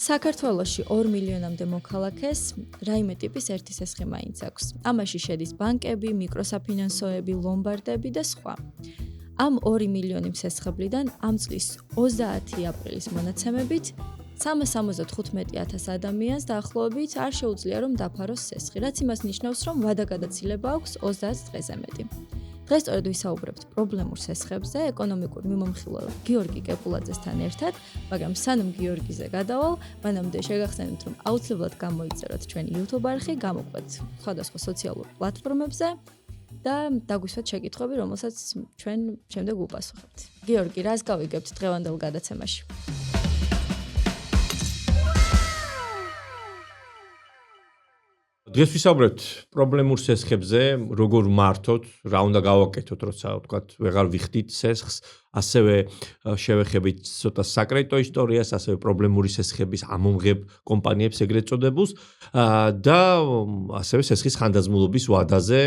საქართველოში 2 მილიონამდე მოქალაქეს რაიმე ტიპის ერთი სესხი მაინც აქვს. ამაში შედის ბანკები, მიკროსაფინანსოები, ლომბარდები და სხვა. ამ 2 მილიონი მსესხებლიდან ამ წლის 30 აპრილის მონაცემებით 375,000 ადამიანს დაახლოებით არ შეუძლია რომ დაფაროს სესხი, რაც იმას ნიშნავს, რომ ვადაგადაცილება აქვს 30 დღეზე მეტი. დღეს სწორედ ვისაუბრებთ პრობლემურ სესხებზე ეკონომიკურ მიმომხილველ გიორგი კეპულაძესთან ერთად, მაგრამ სანამ გიორგიზე გადავალ, მანამდე შეგახსენებთ, რომ აუცილებლად გამოიწეროთ ჩვენი YouTube არხი, გამოყვეთ სხვადასხვა სოციალურ პლატფორმებზე და დაგვისვათ შეკითხვები, რომელსაც ჩვენ შემდეგ ვუპასუხებთ. გიორგი, რას გავიგებთ დღევანდელ გადაცემაში? დღეს ვისაუბრებთ პრობლემურ სესხებზე, როგორ მართოთ, რა უნდა გავაკეთოთ, როცა ვთქვათ, ვეღარ ვიხდით სესხს, ასევე შევეხებით ცოტა საკრედიტო ისტორიას, ასევე პრობლემური სესხების ამომღებ კომპანიებს ეგრეთ წოდებულს და ასევე სესხის ხანდაზმულობის ვადაზე,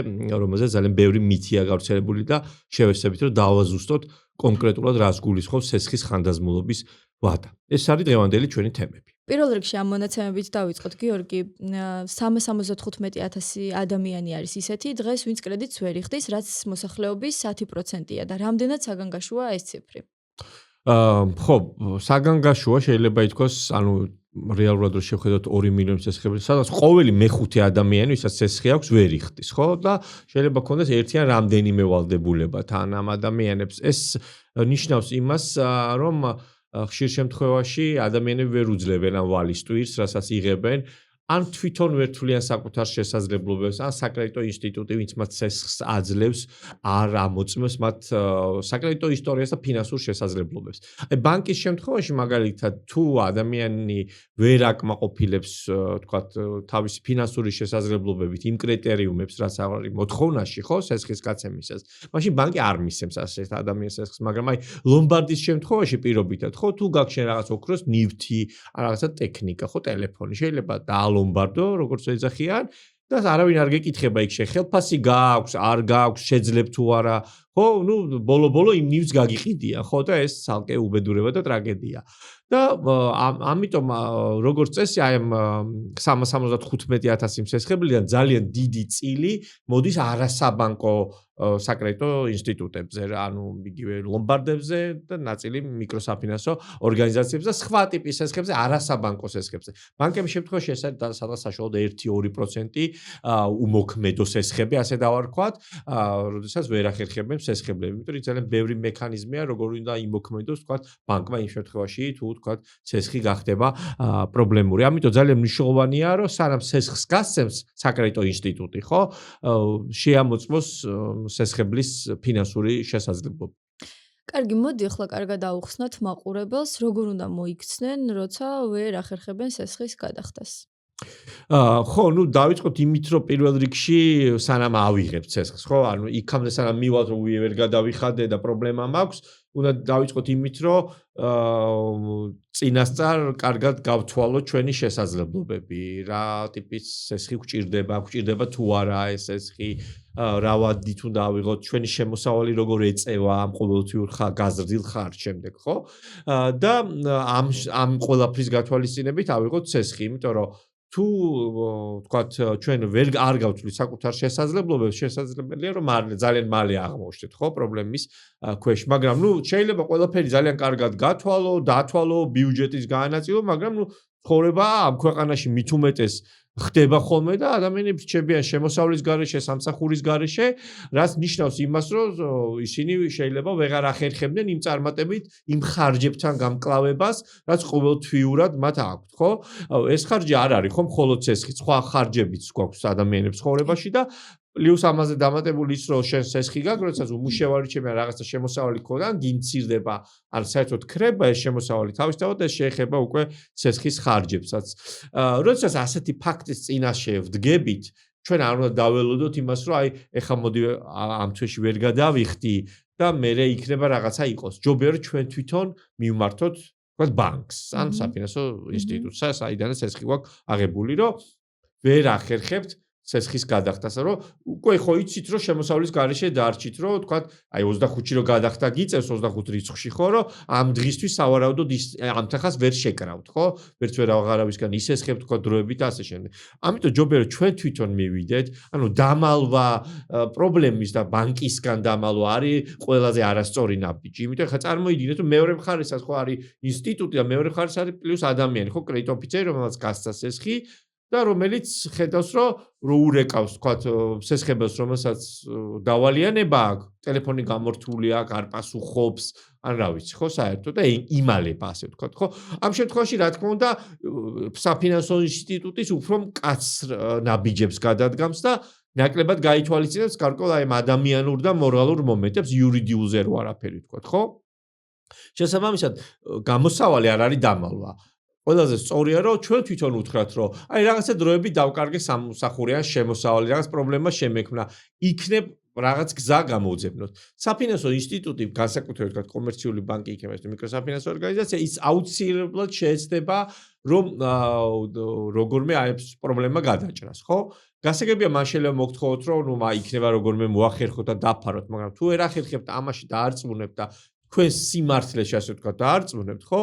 რომელზეც ძალიან ბევრი მითია გავრცელებული და შევეცდებით, რომ დავაზუსტოთ კონკრეტულად რას გულისხმობს სესხის ხანდაზმულობის ვადა. ეს არის დღევანდელი ჩვენი თემები. პირველ რიგში ამ მონაცემებით დავიწყოთ, გიორგი, 375,000 ადამიანი არის ისეთი დღეს, ვინც კრედიტს ვერ იხდის, რაც მოსახლეობის 10%-ია და რამდენად საგანგაშოა ეს ციფრი? ხო, საგანგაშოა შეიძლება ითქვას, ანუ რეალურად რო შევხედოთ 2 მილიონი სესხები, სადაც ყოველი მეხუთე ადამიანი, ვისაც სესხი აქვს, ვერ იხდის, ხო? და შეიძლება ქონდეს ერთი ან რამდენიმე ვალდებულება თან ამ ადამიანებს. ეს ნიშნავს იმას, რომ ხშირ შემთხვევაში ადამიანები ვერ უძლებენ ამ ვალის ტვირს, რასაც იღებენ, ან თვითონ ვერ თვლიან საკუთარ შესაძლებლობებს, ან საკრედიტო ინსტიტუტი, ვინც მათ სესხს აძლევს, არ ამოწმებს მათ საკრედიტო ისტორიას და ფინანსურ შესაძლებლობებს. ბანკის შემთხვევაში მაგალითად, თუ ადამიანი ვერ აკმაყოფილებს, თქვათ, თავისი ფინანსური შესაძლებლობებით იმ კრიტერიუმებს, რაც არის მოთხოვნაში, ხო, სესხის გაცემისას, მაშინ ბანკი არ მისცემს ასეთ ადამიანს სესხს, მაგრამ აი ლომბარდის შემთხვევაში პირობითად, ხო, თუ გაქვს შენ რაღაც ოქროს ნივთი, ან რაღაცა ტექნიკა, ხო, ტელეფონი, შეიძლება ლომბარდო, როგორც ეძახიან და არავინ არ გეკითხება იქ ხელფასი გააქვს, არ გააქვს, შეძლებ თუ არა, ხო, ნუ ბოლო-ბოლო იმ ნივთს გაგიყიდიან, ხო და ეს ცალკე უბედურება და ტრაგედია. და ამიტომ როგორც წესი აი ამ 375,000 მსესხებლიდან ძალიან დიდი წილი მოდის არასაბანკო საკრედიტო ინსტიტუტებზე, ანუ იგივე ლომბარდებზე და ნაწილი მიკროსაფინანსო ორგანიზაციებზე და სხვა ტიპის სესხებზე, არასაბანკო სესხებზე. ბანკების შემთხვევაში ეს არის სადღაც საშუალოდ 1-2% უმოქმედო სესხები, ასე დავარქვათ, როდესაც ვერ ახერხებენ სესხებლები, იმიტომ რომ ძალიან ბევრი მექანიზმია, როგორ უნდა იმოქმედოს, თქვათ, ბანკმა იმ შემთხვევაში, თუ თქვათ, სესხი გახდება პრობლემური. ამიტომ ძალიან მნიშვნელოვანია, რომ სანამ სესხს გასცემს საკრედიტო ინსტიტუტი, ხო, შეამოწმოს სესხებლის ფინანსური შესაძლებლობა. კარგი, მოდი ახლა კარგად აუხსნათ მაყურებელს, როგორ უნდა მოიქცნენ, როცა ვერ ახერხებენ სესხის გადახდას. ხო, ნუ დავიწყოთ იმით, რომ პირველ რიგში სანამ ავიღებთ სესხს, ხო? ანუ იქამდე სანამ მივალთ, რომ ვერ გადავიხადე და პრობლემა მაქვს, უნდა დავიწყოთ იმით, რომ წინასწარ კარგად გავთვალოთ ჩვენი შესაძლებლობები, რა ტიპის სესხი გვჭირდება თუ არა ეს სესხი, რა ვადით უნდა ავიღოთ, ჩვენი შემოსავალი როგორ ეწევა ამ ყოველთვიურ გაზრდილ ხარჯს შემდეგ, ხო? და ამ ყველაფრის გათვალისწინებით ავიღოთ სესხი, იმიტომ რომ თუ თქვათ ჩვენ არ გავთვლით საკუთარ შესაძლებლობებს, შესაძლებელია რომ ძალიან მალე აღმოჩნდეთ, ხო, პრობლემის ქვეშ, მაგრამ ნუ შეიძლება ყველაფერი ძალიან კარგად დათვალო, ბიუჯეტის გაანაწილო, მაგრამ ნუ ცხოვრება ამ ქვეყანაში მით უმეტეს ხდება ხოლმე და ადამიანები რჩებიან შემოსავლის გარეშე, სამსახურის გარეშე, რაც ნიშნავს იმას, რომ ისინი შეიძლება ვეღარ ახერხებდნენ იმ წარმატებით, იმ ხარჯებთან გამკლავებას, რაც ყოველთვიურად მათ აქვთ, ხო? ეს ხარჯი არ არის, ხო, მხოლოდ სესხი, სხვა ხარჯებიც გვაქვს ადამიანებს ცხოვრებაში და პლუს ამაზე დამატებული ის, რომ შენ სესხი გაქვს, როდესაც უმუშევარი ჩემია რაღაცა შემოსავალი ქონდა, გიმცირდება, ან საერთოდ ქრება ეს შემოსავალი თავისთავად, ეს შეეხება უკვე სესხის ხარჯებსაც. როდესაც ასეთი ფაქტის წინაშე ვდგებით, ჩვენ არ უნდა დაველოდოთ იმას, რომ აი, ეხლა მოდი ამ თვეში ვერ გადავიხდი და მერე იქნება რაღაცა იყოს. ჯობია რომ ჩვენ თვითონ მივმართოთ, თქვათ, ბანკს, ან საფინანსო ინსტიტუტს, საიდანაც სესხი გვაქვს აღებული, რომ ვერ ახერხებთ სესხის გადახდას, რომ უკვე ხო იცით, რომ შემოსავლის გარეშე დარჩით, რომ თქვა, აი 25-ში რომ გადახდა გიწევს 25 რიცხვში, ხო, რომ ამ დღისთვის სავარაუდოდ ამ თანხას ვერ შეკრავთ, ხო? ვერც ვერ აღარავისგან ისესხებთ, თქვა, დროებით ასე შემდეგ. ამიტომ ჯობია რომ ჩვენ თვითონ მივიდეთ, ანუ დამალვა პრობლემის და ბანკისგან დამალვა არის ყველაზე არასწორი ნაბიჯი. იმიტომ ხა წარმოიდგინეთ, რომ მეორე მხარესაც ხო არის ინსტიტუტი და მეორე მხარეს არის პლუს ადამიანი, ხო, კრედიტ ოფიცერი, რომელსაც გასცა სესხი და რომელიც ხედავს, რომ ურეკავს, თქვა, სესხებელს, რომელსაც დავალიანება აქვს, ტელეფონი გამორთული აქვს, არ პასუხობს, ან რა ვიცი, ხო, საერთოდ და იმალება, ასე ვთქვა, ხო? ამ შემთხვევაში, რა თქმა უნდა, საფინანსო ინსტიტუტის უფრო მკაცრ ნაბიჯებს გადადგამს და ნაკლებად გაითვალისწინებს გარკვეულ აი ადამიანურ და მორალურ მომენტებს, იურიდიულზე რო არაფერი ვთქვა, ხო? შესაბამისად, გამოსავალი არ არის დამალვა. ყველაზე სწორია, რომ ჩვენ თვითონ უთხრათ, რომ აი რაღაცა დროები დავკარგე სამსახურიან შემოსავალი, რაღაც პრობლემა შემექმნა, იქნებ რაღაც გზა გამოუძებნოთ. საფინანსო ინსტიტუტი, განსაკუთრებით ვთქვათ, კომერციული ბანკი იქნება ეს მიკროსაფინანსო ორგანიზაცია, ის აუცილებლად შეეცდება, რომ როგორმე აი ეს პრობლემა გადაჭრას, ხო? გასაგებია მან შეიძლება მოგთხოვოთ, რომ იქნება როგორმე მოახერხოთ და დაფაროთ, მაგრამ თუ ვერ ახერხებთ ამაში დაარწმუნებთ და თქვენ სიმართლეში ასე ვთქვათ დაარწმუნებთ, ხო?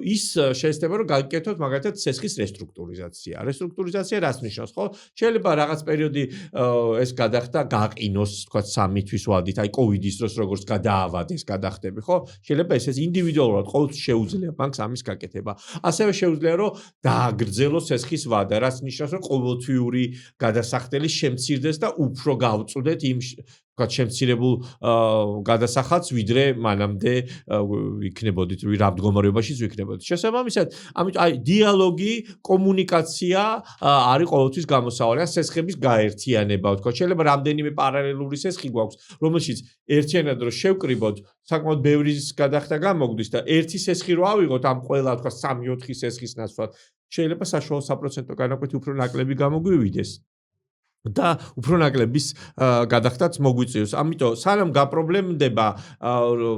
ის შეიძლება რომ გაგიკეთოთ მაგალითად სესხის რესტრუქტურიზაცია. რესტრუქტურიზაცია რას ნიშნავს, ხო? შეიძლება რაღაც პერიოდი ეს გადახდა გაყინოს, ვთქვათ 3 თვის ვადით, აი კოვიდის დროს როგორც გადაავადეს გადახდები, ხო? შეიძლება ეს ინდივიდუალურად ყოველთვის შეუძლია ბანკს ამის გაკეთება. ასევე შეუძლია რომ დააგრძელოს სესხის ვადა, რაც ნიშნავს რომ ყოველთვიური გადასახდელი შემცირდეს და უფრო გავწუდეთ იმ ვთქვათ შემცირებულ გადასახადს, ვიდრე მანამდე იქნებოდით, რა მდგომარეობაშიც ვიქნებოდით. შესაბამისად, ამიტომ აი დიალოგი, კომუნიკაცია არის ყოველთვის გამოსავალი, სესხების გაერთიანება, ვთქვათ, შეიძლება რამდენიმე პარალელური სესხი გვაქვს, რომელშიც ერთიანად რო შევკრიბოთ, საკმაოდ ბევრი გადახდა გამოგვდის და ერთი სესხი რო ავიღოთ ამ ყველა, ვთქვათ, 3-4 სესხის ნაცვლად, შეიძლება საშუალო საპროცენტო განაკვეთი უფრო ნაკლები გამოგვივიდეს. და უფრო ნაკლების გადახდაც მოგვიწევს. ამიტომ სანამ გაპრობლემდება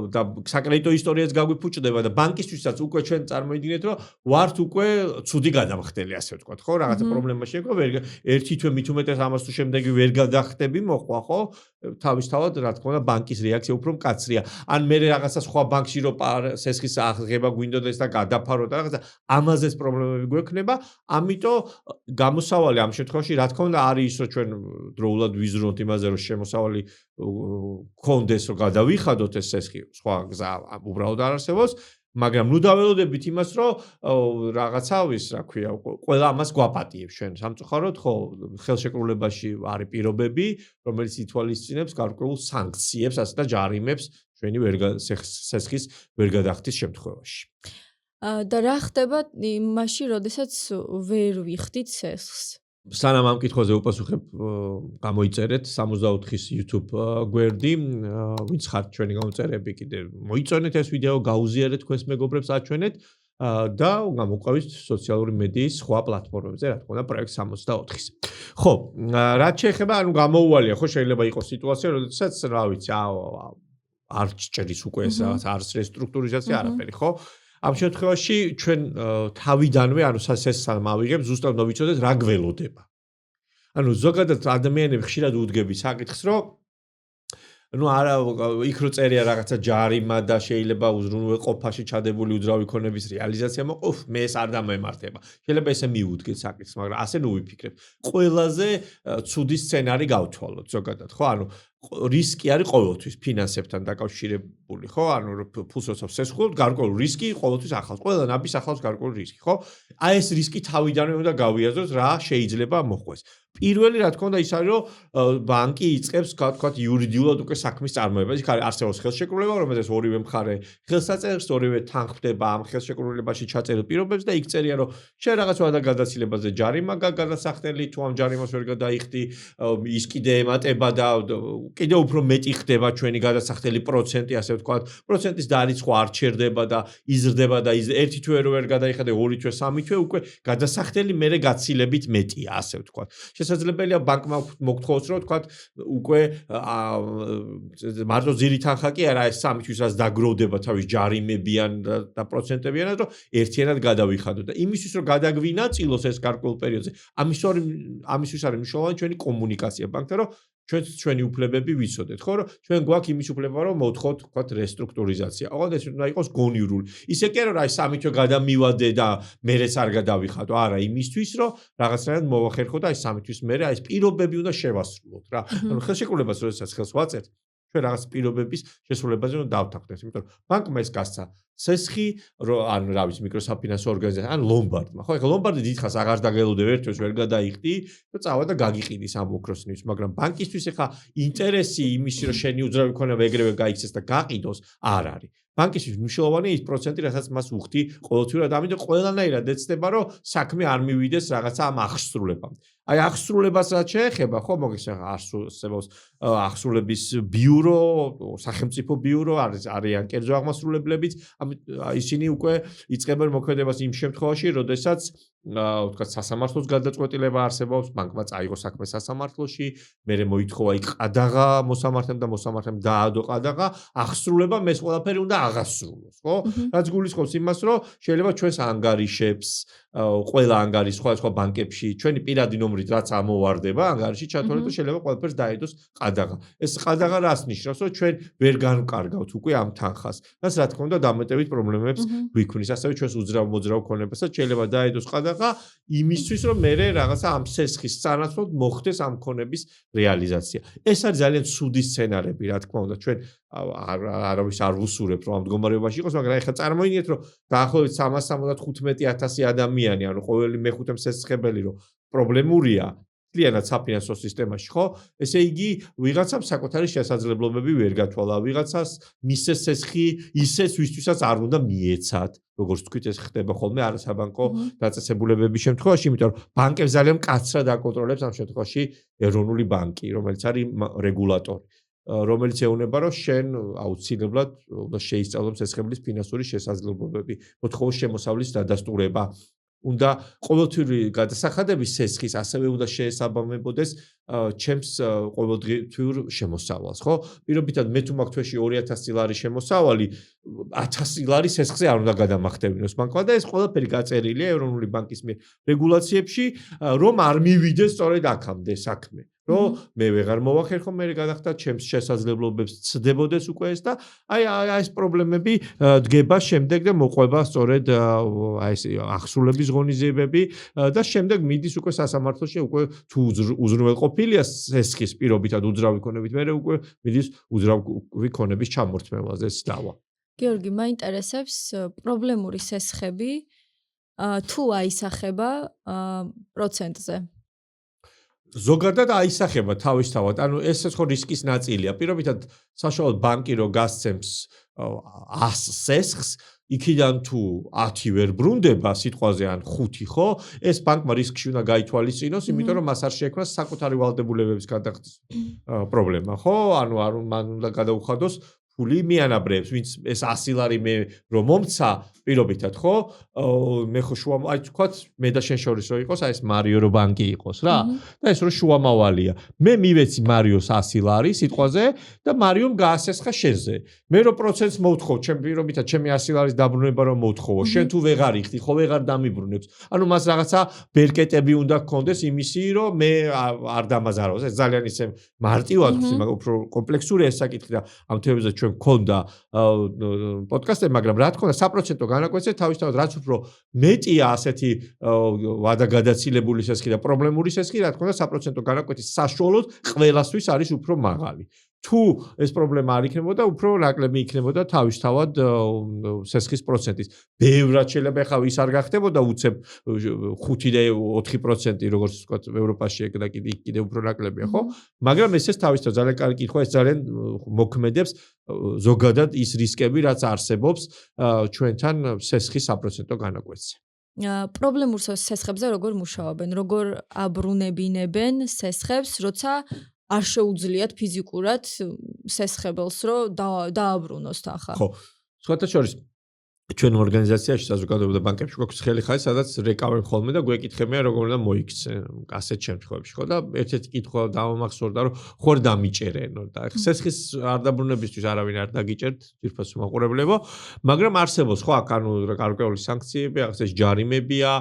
და საკრედიტო ისტორიაც გაგვიფუჭდება და ბანკისთვისაც უკვე ჩვენ წარმოიდგინეთ, რომ ვართ უკვე ცუდი გადამხდელი, ასე ვთქვათ, ხო? რაღაცა პრობლემა შეგვექვა, ერთი თვე მით უმეტეს ამას თუ შემდეგი ვერ გადახდები მოხვა, ხო? თავისთავად, რა თქმა უნდა, ბანკის რეაქცია უფრო მკაცრია. ან მე რაღაცა სხვა ბანკში რო სესხის აღება გვინდოდეს და გადაფარო და რაღაცა ამაზეც პრობლემები გვექნება, ამიტომ გამოსავალი ამ შემთხვევაში, რა თქმა უნდა, არის ის, რომ ჩვენ დროულად ვიზრუნოთ იმაზე, რომ შემოსავალი გქონდეს, რომ გადავიხადოთ ეს სესხი, სხვა გზა უბრალოდ არ არსებობს, მაგრამ ნუ დაველოდებით იმას, რომ რაღაცა რა ქვია, ყველა ამას გვაპატიებს ჩვენ სამწუხაროდ, ხო, ხელშეკრულებაში არის პირობები, რომელიც ითვალისწინებს გარკვეულ სანქციებს, ასე და ჯარიმებს ჩვენი სესხის ვერ გადახდის შემთხვევაში. და რა ხდება იმაში, როდესაც ვერ ვიხდით სესხს? სანამ ამ კითხვაზე უპასუხებ, გამოიწერეთ 64-ის YouTube გვერდი, ვინც ხართ ჩვენი გამომწერები, კიდე მოიწონეთ ეს ვიდეო, გაუზიარეთ თქვენს მეგობრებს აჩვენეთ და გამოყვებით სოციალური მედიის სხვა პლატფორმებზე, რა თქმა უნდა, პროექტ 64-ის. ხო, რაც შეეხება, ანუ გამოუვალია, ხო, შეიძლება იყოს სიტუაცია, როდესაც, რა ვიცი, არ ჭრის უკვე ეს არის რესტრუქტურიზაცია, არაფერი, ხო? ამ შემთხვევაში ჩვენ თავიდანვე, ანუ სესხს მავიღებ, ზუსტად ნოვიცოდეთ რა გველოდება. ანუ ზოგადად ადამიანები ხშირად უდგები საკითხს, რომ ну არა იქ რო წერია რაღაცა ჯარიმა და შეიძლება უზრუნველყოფაში ჩადებული უძრავი ქონების რეალიზაცია მოყო, მე ეს არ დამემართება. შეიძლება ესე მიუდგეთ საკითხს, მაგრამ ასე ნუ ვიფიქრებ. ყველაზე ცუდი სცენარი გავთვალოთ ზოგადად, ხო? ანუ რისკი არის ყოველთვის ფინანსებთან დაკავშირებული, ხო? ანუ ფულს როცა სესხულობთ, გარკვეული რისკი ყოველთვის ახავს. ყველა ნაბის ახავს გარკვეული რისკი, ხო? აი ეს რისკი თავიდანვე უნდა გავიაზროთ, რა შეიძლება მოხდეს. პირველი რა თქმა უნდა ის არის, რომ ბანკი იწყებს, თქვათ, იურიდიულად უკვე საქმის წარმოება. იქ არსებობს ხელშეკრულება, რომელზეც ორივე მხარე ხელს აწერს, ორივე თანხმდება ამ ხელშეკრულებაში ჩაწერილ პირობებს და იქ წერია, რომ შენ რაღაც ვადა გადაცილებაზე ჯარიმა გადასახდელი, თუ ამ ჯარიმას ვერ გადაიხდი, ის კიდე ემატება და კიდევ უფრო მეტი ხდება ჩვენი გადასახდელი პროცენტი, ასე ვთქვათ, პროცენტის დარიცხვა არ ჩერდება და იზრდება და ერთი თვე ვერ გადაიხადა, ორი თვე, სამი თვე, უკვე გადასახდელი მერე გაცილებით მეტია, ასე ვთქვათ. შესაძლებელია ბანკმა მოგთხოვოს, რომ ვთქვათ, უკვე მარტო ძირი თანხა კი არა, ეს სამი თვის რაც დაგროვდება თავის ჯარიმებიან და პროცენტებიანად, რომ ერთიანად გადავიხადოთ და იმისთვის რომ გადაგვინაწილოს ეს გარკვეულ პერიოდზე, ამისთვის არის მნიშვნელოვანი ჩვენი კომუნიკაცია ბანკთან, რომ ჩვენი უფლებები ვიცოდეთ, ხო, რომ ჩვენ გვაქვს იმის უფლება, რომ მოვთხოვოთ, ვთქვათ, რესტრუქტურიზაცია. ოღონდ ეს უნდა იყოს გონიურული. ისე კი არა, აი სამი თვე გადამივადე და მერეც არ გადავიხადო, არა, იმისთვის, რომ რაღაცნაირად მოვახერხო და აი სამი თვის მერე აი ეს პირობები უნდა შევასრულოთ რა. ანუ ხელშეკრულებას როდესაც ხელს ვაწერთ, ჩვენ რაღაც პირობების შესრულებაზე უნდა დავთანხმდეთ, იმიტომ რომ ბანკმა ეს გასცა სესხი, ან რა ვიცი, მიკროსაფინანსო ორგანიზაცია, ან ლომბარდმა, ხო, ეხლა ლომბარდი დიდხანს აღარ დაგელოდე ერთვეს ვერ გადაიხდი და წავა და გაგიყიდის ამ ოქროსნივს, მაგრამ ბანკისთვის ეხლა ინტერესი იმისი, რომ შენი უძრავი ქონება ეგრევე გაიქცეს და გაყიდოს, არ არის. ბანკისთვის მნიშვნელოვანი ის პროცენტი, რასაც მას უხდი ყოველთვიურად, ამიტომ ყველანაირად ეცდება, რომ საქმე არ მივიდეს რაღაცა ამ აღსრულებამდე. აი აღსრულებას რაც შეეხება, ხო, მოგესწრებს აღსრულების ბიურო, სახელმწიფო ბიურო, არიან კერძო აღმასრულებლებიც, ისინი უკვე იწყებენ მოქმედებას იმ შემთხვევაში, როდესაც ვთქვათ, სასამართლოს გადაწყვეტილება არსებობს, ბანკმა წაიღო საქმე სასამართლოში, მერე მოითხოვა იქ ყადაღა მოსამართლემ და მოსამართლემ დაადო ყადაღა, აღსრულება მეს ყველაფერი უნდა აღასრულოს, ხო? რაც გულისხმობს იმას, რომ შეიძლება ჩვენს ანგარიშებს, ყველა ანგარიშს სხვა ბანკებში, ჩვენი პირადი ნომრით რაც ამოვარდება ანგარიში ჩათვალოთ და შეიძლება ყველაფერს დაედოს ყადაღა. ეს ყადაღა რას ნიშნავს, რომ ჩვენ ვერ განვკარგავთ უკვე ამ თანხას. რაც რა თქმა უნდა დამეტებით პრობლემებს გვიქმნის, ასევე ჩვენს უძრავ-მოძრავ ქონებასაც შეიძლება დაედოს ყადაღა იმისთვის, რომ მე რაღაცა ამ სესხის სანაცვლოდ მოხდეს ამ ქონების რეალიზაცია. ეს არის ძალიან ცუდი სცენარები, რა თქმა უნდა, ჩვენ არავის არ ვუსურებ, რომ ამ მდგომარეობაში იყოს, მაგრამ ეხლა წარმოიდგინეთ, რომ დაახლოებით 375,000 ადამიანი, ანუ ყოველი მეხუთე მსესხებელი, რომ პრობლემურია ძალიანად საფინანსო სისტემაში, ხო? ესე იგი, ვიღაცამ საკუთარი შესაძლებლობები ვერ გათვალა, ვიღაცას მისცეს სესხი ისეც, ვისთვისაც არ უნდა მიეცათ. როგორც თქვით, ეს ხდება ხოლმე არასაბანკო დაწესებულებების შემთხვევაში, იმიტომ რომ ბანკებს ძალიან მკაცრად აკონტროლებს ამ შემთხვევაში ეროვნული ბანკი, რომელიც არის რეგულატორი, რომელიც ეუბნება, რომ შენ აუცილებლად უნდა შეისწავლოს სესხებლის ფინანსური შესაძლებლობები, მოთხოვოს შემოსავლის დადასტურება. უნდა ყოველთვიური გადასახადების სესხის ასევე უნდა შეესაბამებოდეს ჩემს ყოველდღიურ შემოსავალს, ხო? პირობითად მე თუ მაქვს თვეში 2000 ლარი შემოსავალი, 1000 ლარი სესხზე არ უნდა გადამახტევინოს ბანკმა და ეს ყველაფერი გაწერილია ეროვნული ბანკის მიერ რეგულაციებში, რომ არ მივიდეს სწორედ აქამდე საქმე. რომ მე ვეღარ მოვახერხო, მე გადახდა ჩემს შესაძლებლობებს ცდებოდეს უკვე ეს და აი ეს პრობლემები დგება შემდეგ და მოყვება სწორედ აი ეს აღსრულების ღონისძიებები და შემდეგ მიდის უკვე სასამართლოში, უკვე თუ უზრუნველყოფილია სესხის პირობითად უძრავი ქონებით, მე უკვე მიდის უძრავი ქონების ჩამორთმევაზე დავა. გიორგი, მაინტერესებს პრობლემური სესხები თუ აისახება პროცენტზე. ზოგადად აისახება თავისთავად, ანუ ესეც ხო რისკის ნაწილია. პირობითად საშუალოდ ბანკი რო გასცემს 100 სესხს, იქიდან თუ 10 ვერ ბრუნდება სიტყვაზე ან 5, ხო? ეს ბანკმა რისკში უნდა გაითვალისწინოს, იმიტომ რომ მას არ შეექმნას საკუთარი ვალდებულებების გადახდის პრობლემა, ხო? ანუ მან უნდა გადაუხადოს ფული მიანაბრებს, ვინც ეს 100 ლარი მე რომ მომცა პირობითად, ხო? მე ხო აი თქვათ, მე და შენ შორის რო იყოს, აი ეს მარიო რო ბანკი იყოს რა. და ეს რო შუამავალია. მე მივეცი მარიოს 100 ლარი სიტყვაზე და მარიომ გაასესხა შენზე. მე რო პროცენტს მოვთხოვ, ჩემ პირობითად ჩემი 100 ლარის დაბრუნება რომ მოვთხოვო, შენ თუ ვეღარ იხდი, ხო ვეღარ დამიბრუნებს. ანუ მას რაღაცა ბერკეტები უნდა გქონდეს იმისი, რომ მე არ დამაზარავოს. ეს ძალიან ისე მარტივად ხსნი, მაგრამ უფრო კომპლექსური ეს საკითხი და ამ თემებზე ჩვენ გქონდა პოდკასტები, მაგრამ რა თქმა უნდა, საპროცენტო განაკვეთზე თავისთავად რაც უფრო მეტია ასეთი ვადაგადაცილებული სესხი და პრობლემური სესხი, რა თქმა უნდა, საპროცენტო განაკვეთის საშუალოდ ყველასთვის არის უფრო მაღალი. თუ ეს პრობლემა არ იქნებოდა, უფრო ნაკლები იქნებოდა თავისთავად სესხის პროცენტის. ბევრად შეიძლება ხა ვის არ გახდებოდა უცებ 5 და 4%, როგორც ვთქვათ, ევროპაში და კიდე უფრო ნაკლებია, ხო? მაგრამ ესეც თავისთავად ძალიან კარგი კითხვა, ეს ძალიან მოქმედებს ზოგადად ის რისკები, რაც არსებობს ჩვენთან სესხის საპროცენტო განაკვეთზე. პრობლემურ სესხებზე როგორ მუშაობენ, როგორ აბრუნებინებენ სესხებს, როცა არ შეუძლიათ ფიზიკურად სესხებელს რომ დააბრუნოს თანხა. ხო. სხვათა შორის ჩვენ ორგანიზაციაში საზოგადოება და ბანკებში გვაქვს ხელი ხალი, სადაც რეკავენ ხოლმე და გვეკითხებიან როგორ უნდა მოიქცე ასეთ შემთხვევებში, ხო და ერთ-ერთი კითხვა დავამახსოვრდა, რომ ხوار დამიჭერენო და სესხის არ დაბრუნებისთვის არავინ არ დაგიჭერთ, ძირფას უმაყურებლებო, მაგრამ არსებობს ხო აქ ანუ გარკვეული სანქციები, რაღაც ეს ჯარიმებია,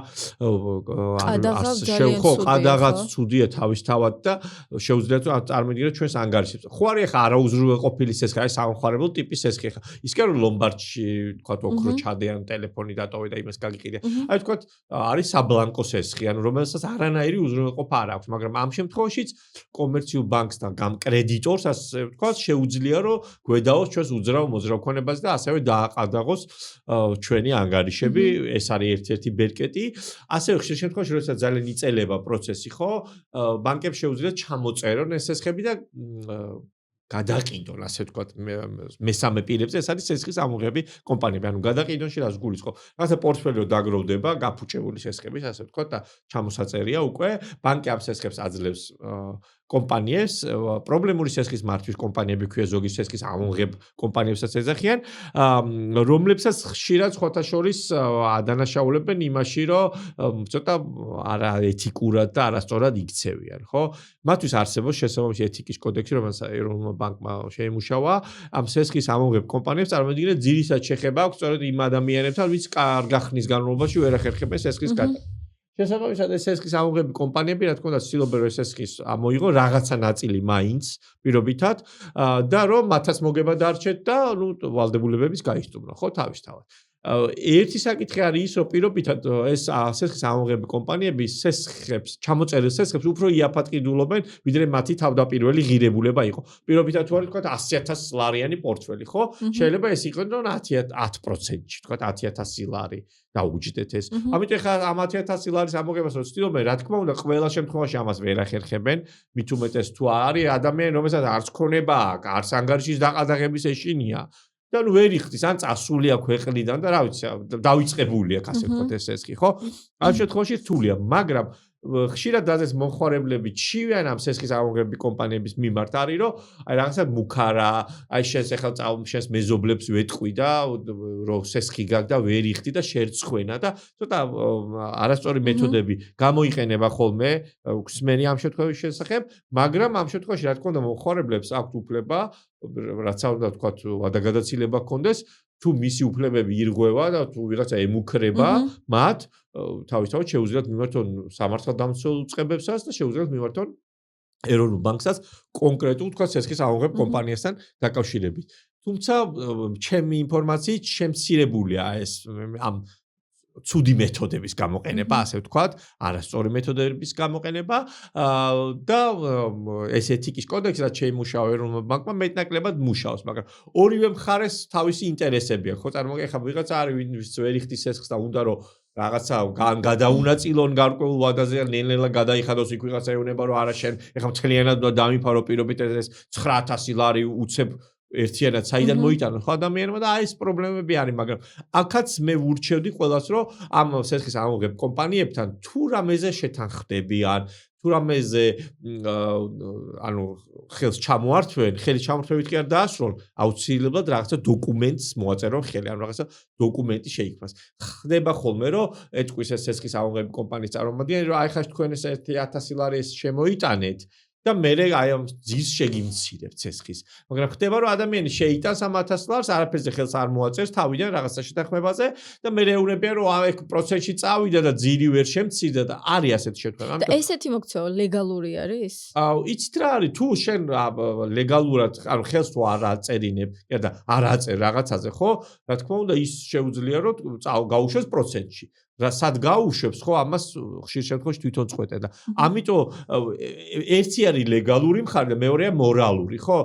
ყადაღაც ცუდია თავისთავად და შეუძლიათ რომ წარმოგიდგენთ ჩვენს ანგარიშებს. ხო არის ახლა არაუზრუნველყოფილი სესხი, არის სამხარებელ ტიპის სესხი ახლა. ის კი არა ლომბარდში თქვა ოქრო ჩადიან ტელეფონი დატოვე და იმას გაგიყიდე. აი თქვა არის საბლანკო სესხი, ანუ რომელსაც არანაირი უზრუნველყოფა არ აქვს, მაგრამ ამ შემთხვევაშიც კომერციულ ბანკსთან კრედიტორს ასე თქვა შეუძლია რომ გვედაოს ჩვენს უძრავ მოძრავ ქონებას და ასევე დააყადაღოს ჩვენი ანგარიშები, ეს არის ერთ-ერთი ბერკეტი. ასევე ხშირ შემთხვევაში როდესაც ძალიან იწელება პროცესი, ხო, ბანკებს შეუძლიათ ჩამოწერონ ეს სესხები და გადაყიდონ, ასე ვთქვათ, მესამე პირებზე, ეს არის სესხის ამოღები კომპანიები. ანუ გადაყიდონში რას გულისხმობ? რაღაცა პორტფელიო დაგროვდება, გაფუჭებული სესხების, ასე ვთქვათ და ჩამოსაწერია უკვე, ბანკი ამ სესხებს აძლევს კომპანიებს, პრობლემური სესხის მართვის კომპანიები ქვია ზოგი სესხის ამოღებ კომპანიებსაც ეძახიან, რომლებსაც ხშირად სხვათა შორის ადანაშაულებენ იმაში, რომ ცოტა არაეთიკურად და არასწორად იქცევიან, ხო? მათთვის არსებობს შესაბამისი ეთიკის კოდექსი, რომელსაც ეროვნულმა ბანკმა შეიმუშავა, ამ სესხის ამოღებ კომპანიებს წარმოიდგინეთ ძირითად შეხება აქვს სწორედ იმ ადამიანებთან, ვინც კარგ ხნის განმავლობაში ვერ ახერხებენ სესხის გადახდას. შესაბამისად ეს სესხის ამოღები კომპანიები რა თქმა უნდა ცდილობენ რომ სესხის ამოიღო რაღაცა ნაწილი მაინც პირობითად და რომ მათაც მოგება დარჩეთ და ნუ ვალდებულებების გაისტუმრო ხო თავისთავად. ერთი საკითხი არის ის რომ პირობითად ეს სესხის ამოღები კომპანიები სესხებს ჩამოწერილ სესხებს უფრო იაფად ყიდულობენ ვიდრე მათი თავდაპირველი ღირებულება იყო. პირობითად თუ არის თქვა 100,000 ლარიანი პორტფელი ხო? შეიძლება ეს იყიდონ 10%-ში, თქვა 10,000 ლარი დაუჯდეთ ეს. ამიტომ ხა ამ 10,000 ლარის ამოღებას რო ცდილობენ, რა თქმა უნდა, ყველა შემთხვევაში ამას ვერ ახერხებენ, მით უმეტეს თუ არის ადამიანი, რომელსაც არც ქონება აქვს, არც ანგარიშის დაყადაღების ეშინია. და ნუ ვერ იხდის, ან წასულია ქვეყნიდან და რა ვიცი, დავიწყებული აქვს ასე ვთქვათ ეს სესხი, ხო? ამ შემთხვევაში რთულია, მაგრამ ხშირად დაზეს მომხმარებლები ჩივიან ამ სესხის ამოღები კომპანიების მიმართ არის, რომ აი რაღაცა მუქარა, აი შენს ახლა შენს მეზობლებს ვეტყვი და რომ სესხი გაქვს და ვერ იხდი და შერცხვენა და ცოტა არასწორი მეთოდები გამოიყენება ხოლმე ქსმენი ამ შემთხვევაში შესახებ, მაგრამ ამ შემთხვევაში რა თქმა უნდა მომხმარებლებს აქვთ უფლება რაც უნდა თქვა ვადაგადაცილება გქონდეს თუ მისი უფლებები ირღვევა და თუ ვიღაცა ემუქრება მათ თავისთავად შეუძლიათ მიმართონ სამართალდამცველ უწყებებსაც და შეუძლიათ მიმართონ ეროვნულ ბანკსაც კონკრეტულ თქვა სესხის ამოღებ კომპანიასთან დაკავშირებით. თუმცა ჩემი ინფორმაციით შემცირებულია ეს ამ ცუდი მეთოდების გამოყენება, ასე ვთქვათ, არასწორი მეთოდების გამოყენება და ეს ეთიკის კოდექსი რაც შეიმუშავა ეროვნულმა ბანკმა მეტნაკლებად მუშაობს, მაგრამ ორივე მხარეს თავისი ინტერესები აქვს. ხო, წარმოგიდგენთ, ვიღაცა არის ვინც ვერ იხდის სესხს და უნდა რომ რაღაცა გადაუნაწილონ გარკვეულ ვადაზე ან ნელ-ნელა გადაიხადოს იქ ვიღაცა ეუბნება რომ არა შენ ეხლა მთლიანად უნდა დამიფარო პირობითად ეს 9,000 ლარი უცებ ერთიანად საიდან მოიტანო ხო ადამიანმა და აი ეს პრობლემები არის, მაგრამ აქაც მე ვურჩევდი ყველას რომ ამ სესხის ამოღებ კომპანიებთან თუ რამეზე შეთანხმდებიან, თუ რამეზე ანუ ხელს ჩამოართვენ, ხელის ჩამოართვევით კი არ დაასრულონ, აუცილებლად რაღაცა დოკუმენტს მოაწერონ ხელი, ანუ რაღაცა დოკუმენტი შეიქმნას. ხდება ხოლმე რომ ეთქვის ეს სესხის ამოღები კომპანიის წარმომადგენელი რომ აი ხა თქვენ ეს 1,000 ლარი ეს შემოიტანეთ და მე აი ამ ძის შეგიმცირებთ სესხის. მაგრამ ხდება რომ ადამიანი შეიტანს ამ 1,000 ლარს, არაფერზე ხელს არ მოაწერს თავიდან რაღაცა შეთანხმებაზე და მე ეუბნებიან რომ აი პროცესში წავიდა და ძირი ვერ შემცირდა და არის ასეთი შემთხვევა. და ესეთი მოქცევა ლეგალური არის? იცით რა არის, თუ შენ ლეგალურად, ანუ ხელს თუ არ აწერინებ და არ აწერ რაღაცაზე, ხო? რა თქმა უნდა ის შეუძლია რომ გაუშვეს პროცესში. რა სად გაუშვებს, ხო, ამას ხშირ შემთხვევაში თვითონ წყვეტე და ამიტომ ერთი არის ლეგალური მხარე და მეორეა მორალური, ხო?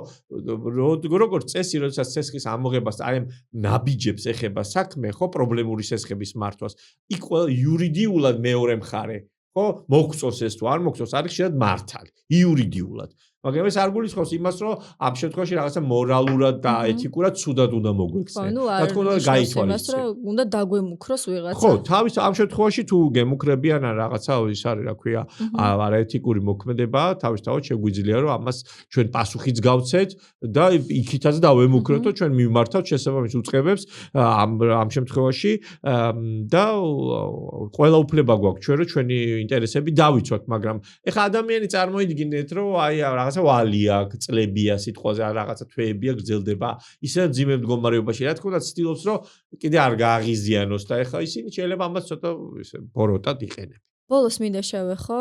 როგორც წესი, როდესაც სესხის ამოღებას აი ამ ნაბიჯებს ეხება საქმე, ხო, პრობლემური სესხების მართვას, იქ იურიდიულად მეორე მხარე, ხო, მოგწოს ეს თუ არ მოგწოს, არის ხშირად მართალი, იურიდიულად. მაგრამ ეს არ გულისხმობს იმას, რომ ამ შემთხვევაში რაღაცა მორალურად და ეთიკურად ცუდად უნდა მოგვექცე. რა თქმა უნდა, გაითვალისწინო. უნდა დაგვემუქროს ვიღაცა. ხო, თავის ამ შემთხვევაში თუ გემუქრებიან ან რაღაცა ის არის, რა ქვია, არაეთიკური მოქმედება, თავისთავად შეგვიძლია რომ ამას ჩვენ პასუხიც გავცეთ და იქითაც დავემუქროთ, რომ ჩვენ მივმართავთ შესაბამის უწყებებს ამ შემთხვევაში და ყველა უფლება გვაქვს ჩვენ რომ ჩვენი ინტერესები დავიცვათ, მაგრამ ეხლა ადამიანი წარმოიდგინეთ რომ აი რაღაცა ვალი აქვს, წლებია სიტყვაზე, რაღაცა თვეებია გრძელდება, ისე ძიმე მდგომარეობაში, რა თქმა უნდა, ცდილობს რომ კიდე არ გააღიზიანოს და ეხლა ისინი შეიძლება ამას ცოტა ისე ბოროტად იყენებენ. ბოლოს მინდა შევეხო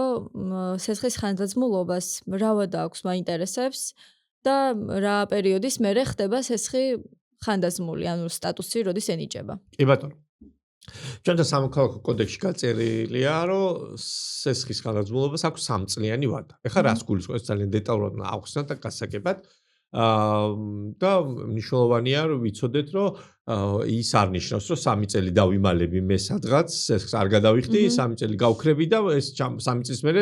სესხის ხანდაზმულობას, რავად აქვს მაინტერესებს და რა პერიოდის მერე ხდება სესხი ხანდაზმული, ანუ სტატუსი როდის ენიჭება. კი ბატონო. ჩვენთან სამოქალაქო კოდექსში გაწერილია, რომ სესხის ხანდაზმულობას აქვს 3 წლიანი ვადა. ეხლა რას გულისხმობს ძალიან დეტალურად ახსნათ და გასაგებად. და მნიშვნელოვანია რომ ვიცოდეთ რომ ის არ ნიშნავს რომ 3 წელი დავიმალები მე სადღაც სესხს არ გადავიხდი 3 წელი გავქრები და ეს 3 წლის მერე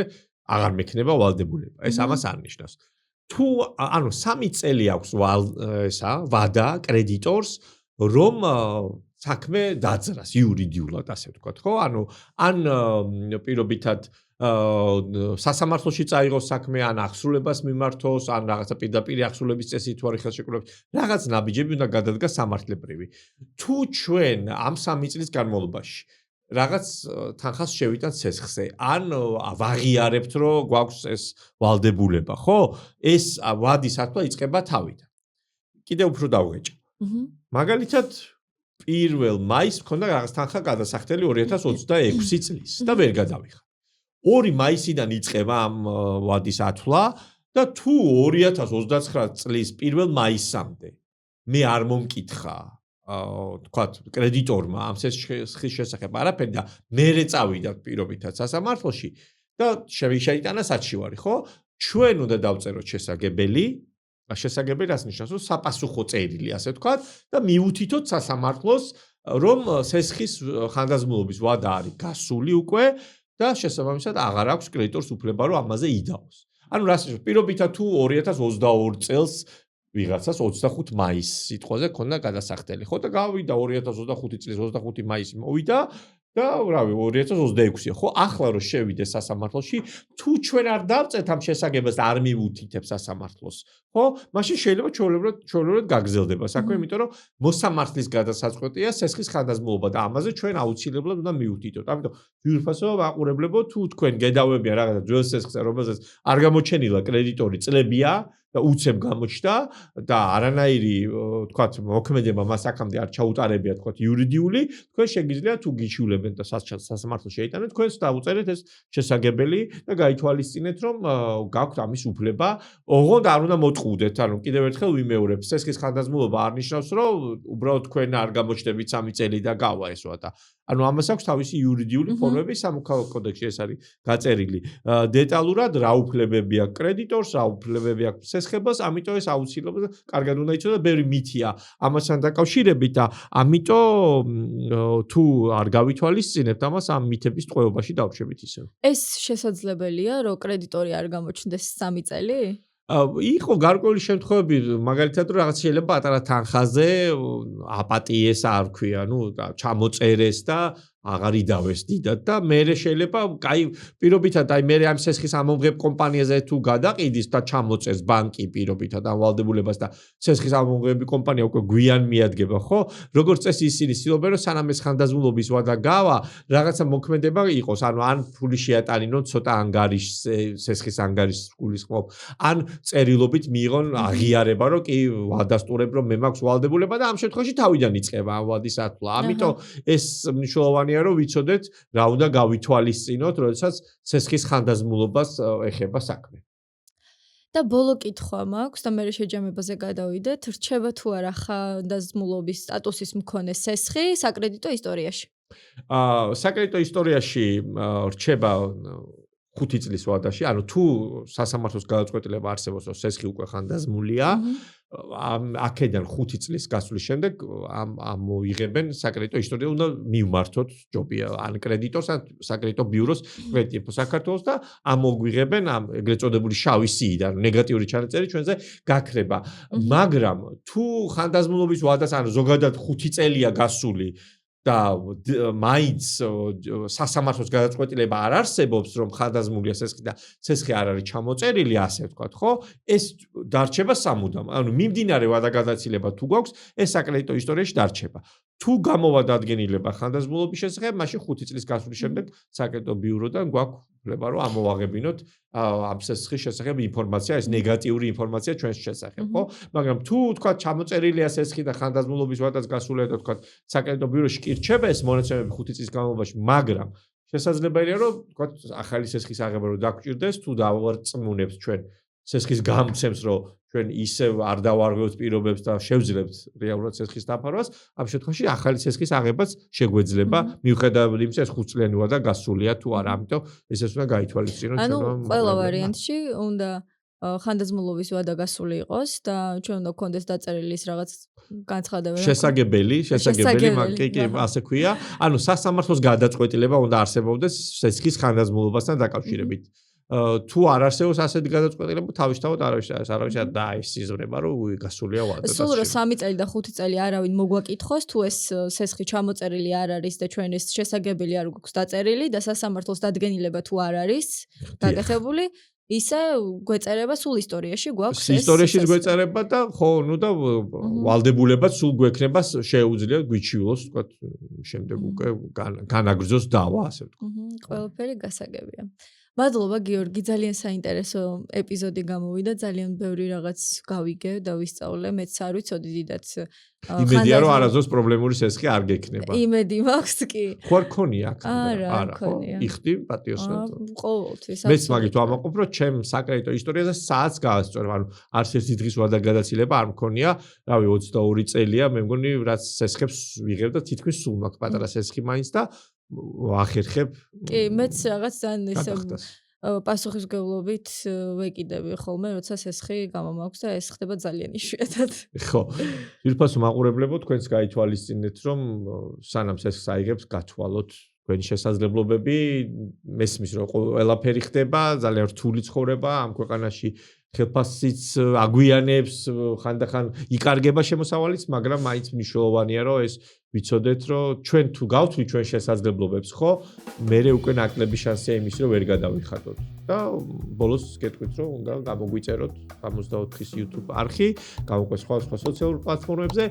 აღარ მექნება ვალდებულება. ეს ამას არ ნიშნავს. თუ ანუ 3 წელი აქვს ვადა კრედიტორს რომ საქმე დაძრას იურიდიულად ასე ვთქვათ, ხო? ანუ ან პირობითად სასამართლოში წაიღოს საქმე, ან აღსრულებას მიმართოს, ან რაღაცა პირდაპირ აღსრულების წესით თუ არის ხელშეკრულება, რაღაც ნაბიჯები უნდა გადადგას სამართლებრივი. თუ ჩვენ ამ 3 წლის განმავლობაში რაღაც თანხას შევიტანთ სესხზე, ან ვაღიარებთ, რომ გვაქვს ეს ვალდებულება, ხო? ეს ვადის ათვლა იწყება თავიდან. კიდევ უფრო დავღეჭა. მაგალითად 1 მაისს მქონდა რაღაც თანხა გადასახდელი 2026 წლის და ვერ გადავიხარ. 2 მაისიდან იწყება ამ ვადის ათვლა და თუ 2029 წლის 1 მაისამდე მე არ მომკითხა თქვათ კრედიტორმა ამ სესხის შესახებ არაფერი და მერე წავიდა პირობითად სასამართლოში და შეიტანა საჩივარი, ხო? ჩვენ უნდა დავწეროთ შესაგებელი რას ნიშნავს, რომ საპასუხო წერილი, ასე ვთქვათ, და მიუთითოთ სასამართლოს, რომ სესხის ხანდაზმულობის ვადა არის გასული უკვე და შესაბამისად აღარ აქვს კრედიტორს უფლება რომ ამაზე იდაოს. ანუ რას ნიშნავს, პირობითად თუ 2022 წელს ვიღაცას 25 მაისს სიტყვაზე ქონდა გადასახდელი, ხო და გავიდა 2025 წლის 25 მაისი მოვიდა და რავი 2026-ია, ხო? ახლა რომ შევიდე სასამართლოში, თუ ჩვენ არ დავწეთ ამ შესაგებას და არ მივუთითებ სასამართლოს, ხო? მაშინ შეიძლება ჩვეულებრივად გაგრძელდება საქმე, იმიტომ რომ მოსამართლის გადასაწყვეტია სესხის ხანდაზმულობა და ამაზე ჩვენ აუცილებლად უნდა მივუთითოთ. ამიტომ ძვირფასო მაყურებლებო, თუ თქვენ გედავებია რაღაცა ძველ სესხზე, რომელზეც არ გამოჩენილა კრედიტორი წლებია და უცებ გამოჩნდა და არანაირი თქვათ მოქმედება მას აქამდე არ ჩაუტარებია თქვათ იურიდიული, თქვენ შეგიძლიათ თუ გიჩვლებენ და სასამართლოს შეიტანეთ, თქვენს დაუწერეთ ეს შესაგებელი და გაითვალისწინეთ, რომ გაქვთ ამის უფლება. ოღონდ არ უნდა მოტყუდეთ, ანუ კიდევ ერთხელ ვიმეორებ, სესხის ხანდაზმულობა არ ნიშნავს, რომ უბრალოდ თქვენ არ გამოჩნდებით 3 წელი და გავა ეს ვადა. ანუ ამას აქვს თავისი იურიდიული ფორმები, სამოქალაქო კოდექსში ეს არის გაწერილი დეტალურად, რა უფლებები აქვს კრედიტორს, რა უფლებები აქვს სესხებას, ამიტომ ეს აუცილებლად კარგად უნდა იცოდეთ და ბევრი მითია ამასთან დაკავშირებით და ამიტომ თუ არ გავითვალისწინებთ ამას ამ მითების ტყვეობაში დავრჩებით ისევ. ეს შესაძლებელია, რომ კრედიტორი არ გამოჩნდეს 3 წელი? იყო გარკვეული შემთხვევები, მაგალითად რომ რაღაც შეიძლება პატარა თანხაზე აპატიეს არ ქვია, ნუ ჩამოწერეს და აღარ იდავეს დიდად და მერე შეიძლება კაი პირობითად აი მერე ამ სესხის ამომღებ კომპანიაზე თუ გადაყიდის და ჩამოწერს ბანკი პირობითად ამ ვალდებულებას და სესხის ამომღები კომპანია უკვე გვიან მიადგება, ხო? როგორც წესი ისინი ცდილობენ რომ სანამ ეს ხანდაზმულობის ვადა გავა, რაღაცა მოქმედება იყოს, ანუ ან ფული შეატანინონ ცოტა ანგარიშს, სესხის ანგარიშს გულისხმობ, ან წერილობით მიიღონ აღიარება, რომ კი ვადასტურებ რომ მე მაქვს ვალდებულება და ამ შემთხვევაში თავიდან იწყება ამ ვადის ათვლა. ამიტომ ეს მნიშვნელოვანია რომ ვიცოდეთ რა უნდა გავითვალისწინოთ, როდესაც სესხის ხანდაზმულობას ეხება საქმე. და ბოლო კითხვა მაქვს და მე შეჯამებაზე გადავიდეთ, რჩება თუ არა ხანდაზმულობის სტატუსის მქონე სესხი საკრედიტო ისტორიაში? საკრედიტო ისტორიაში რჩება 5 წლის ვადაში, ანუ თუ სასამართლოს გადაწყვეტილება არსებობს, რომ სესხი უკვე ხანდაზმულია, აქედან 5 წლის გასვლის შემდეგ ამოიღებენ საკრედიტო ისტორია უნდა მივმართოთ ჯობია ან კრედიტორს ან საკრედიტო ბიუროს კრედიტო საქართველოს და ამოგვიღებენ ამ ეგრეთ წოდებული შავი სიიდან ნეგატიური ჩანაწერი ჩვენზე გაქრება მაგრამ თუ ხანდაზმულობის ვადას ან ზოგადად 5 წელია გასული და მაინც სასამართლოს გადაწყვეტილება არ არსებობს რომ ხანდაზმულია სესხი და სესხი არ არის ჩამოწერილი ასე ვთქვათ ხო ეს დარჩება სამუდამ ანუ მიმდინარე ვადაგადაცილება თუ გვაქვს ეს საკრედიტო ისტორიაში დარჩება თუ გამოვა დადგენილება ხანდაზმულობის შესახებ მაშინ 5 წლის გასვლის შემდეგ საკრედიტო ბიუროდან გვაქვს ვლება რომ ამოვაღებინოთ ამ სესხის შესახებ ინფორმაცია ეს ნეგატიური ინფორმაცია ჩვენს შესახებ ხო მაგრამ თუ თქვა ჩამოწერილია სესხი და ხანდაზმულობის ვადაც გასულია და თქვა საკრედიტო ბიუროში კი რჩება ეს მონაცემები 5 წლის განმავლობაში მაგრამ შესაძლებელია რომ თქვა ახალი სესხის აღება რომ დაგჭირდეს თუ დავარწმუნებს ჩვენ სესხის გამცემს რომ ჩვენ ისევ არ დავარღვევთ პირობებს და შევძლებთ რეალურად სესხის დაფარვას ამ შემთხვევაში ახალი სესხის აღებაც შეგვეძლება მიუხედავად იმისა ეს 5 წლიანი ვადა გასულია თუ არა ამიტომ ესეც უნდა გაითვალისწინოთ ანუ ყველა ვარიანტში უნდა ხანდაზმულობის ვადა გასული იყოს და ჩვენ უნდა გქონდეს დაწერილი ის რაღაც განცხადება შესაგებელი კი ასე ქვია ანუ სასამართლოს გადაწყვეტილება უნდა არსებობდეს სესხის ხანდაზმულობასთან დაკავშირებით თუ არ არსებობს ასეთი გადაწყვეტილება თავისთავად არავის დაისიზრება რომ გასულია ვადა და სულ რომ 3 წელი და 5 წელი არავინ მოგვაკითხოს თუ ეს სესხი ჩამოწერილი არ არის და ჩვენ ეს შესაგებელი არ გვაქვს დაწერილი და სასამართლოს დადგენილება თუ არ არის გაკეთებული ისე გვეწერება სულ ისტორიაში გვაქვს ეს ისტორიაში გვეწერება და ხო ნუ და ვალდებულებაც სულ გვექნება შეუძლია გვიჩივლოს თქვა შემდეგ უკვე განაგრძოს დავა ასე ვთქვა ყველაფერი გასაგებია მადლობა გიორგი ძალიან საინტერესო ეპიზოდი გამოვიდა ძალიან ბევრი რაღაც გავიგე და ვისწავლე მეც არ ვიცოდი დიდაც იმედია რომ არასდროს პრობლემური სესხი არ გექნება იმედი მაქვს კი ხო არ ქონია აქ არა ხო იხდი პატიოსნად ყოველთვის მეც მაგით ვამაყობ რომ ჩემ საკრედიტო ისტორიაზე საათს გაასწორებ ანუ არც ერთი დღის ვადაგადაცილება არ მქონია რავი 22 წელია მე მგონი რაც სესხებს ვიღებ და თითქმის სულ მაქვს პატარა სესხი მაინც და ვახერხებ კი მეც რაღაც ძალიან ისე პასუხისმგებლობით ვეკიდები ხოლმე როცა სესხი გამომაქვს და ეს ხდება ძალიან იშვიათად ხო ვირფასო მაყურებლებო თქვენს გაითვალისწინეთ რომ სანამ სესხს აიღებთ გათვალოთ თქვენი შესაძლებლობები მესმის რომ ყველაფერი ხდება ძალიან რთული ცხოვრება ამ ქვეყანაში ხელფასიც აგვიანებს ხანდახან იკარგება შემოსავალიც მაგრამ მაინც მნიშვნელოვანია რომ ეს ვიცოდეთ რომ ჩვენ თუ გავთვლით ჩვენ შესაძლებლობებს ხო მერე უკვე ნაკლები შანსია იმის რომ ვერ გადავიხატოთ და ბოლოს გეტყვით რომ უნდა გამოგვიწეროთ 64-ის YouTube არხი გამოყვეს სხვა სოციალურ პლატფორმებზე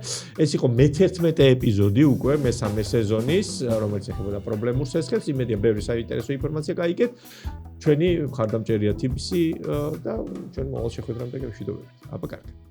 ეს იყო მე-11 ეპიზოდი უკვე მე-3 სეზონის რომელიც ეხება პრობლემურ სესხებს იმედია ბევრი საინტერესო ინფორმაცია გაიგეთ ჩვენი მხარდამჭერია TBC და ჩვენ მოვალ შეხვედრამდე გეშვიდობებით აბა კარგი